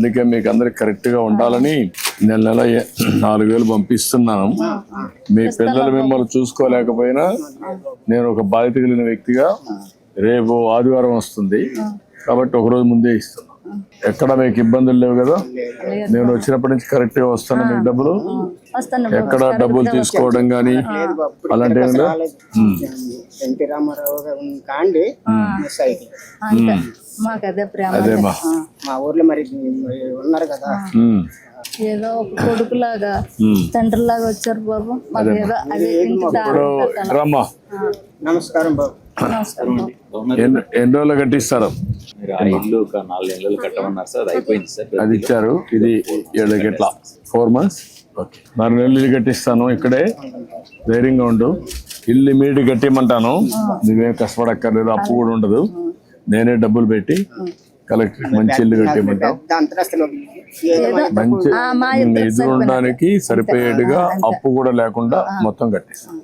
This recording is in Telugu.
అందుకే మీకు అందరికి కరెక్ట్ గా ఉండాలని నెల నెల 4,000 పంపిస్తున్నాను. మీ పిల్లలు మిమ్మల్ని చూసుకోలేకపోయినా నేను ఒక బాధ్యత కలిగిన వ్యక్తిగా రేపు ఆదివారం వస్తుంది కాబట్టి ఒకరోజు ముందే ఇస్తున్నాను. ఎక్కడ మీకు ఇబ్బందులు లేవు కదా? నేను వచ్చినప్పటి నుంచి కరెక్ట్ గా వస్తాను. మీకు డబ్బులు ఎక్కడ డబ్బులు తీసుకోవడం గానీ అలాంటివి అదేమా మా ఊర్లో మరి ఉన్నారు కదా, ఏదో ఒక కొడుకులాగా తండ్రిలాగా వచ్చారు బాబు. మాకు ఏదో అదే రమ్మా. నమస్కారం బాబు. ఎన్ని రోజులు కట్టిస్తారు? ఇల్లు ఒక 4 నెలలు కట్టమన్నారు సార్, అది అయిపోయింది సార్. అది ఇచ్చారు. ఇది 7 గట్ల 4 months. 4 నెలలు ఇల్లు కట్టిస్తాను. ఇక్కడే ధైర్యంగా ఉండు. ఇల్లు ఇమీడియట్ కట్టిమంటాను. నువ్వేం కష్టపడక్కర్లేదు. అప్పు కూడా ఉండదు. నేనే డబ్బులు పెట్టి కలెక్టర్ మంచి ఇల్లు కట్టిమంటాం. మంచి ఎదురు ఉండడానికి సరిపోయేట్టుగా అప్పు కూడా లేకుండా మొత్తం కట్టిస్తాను.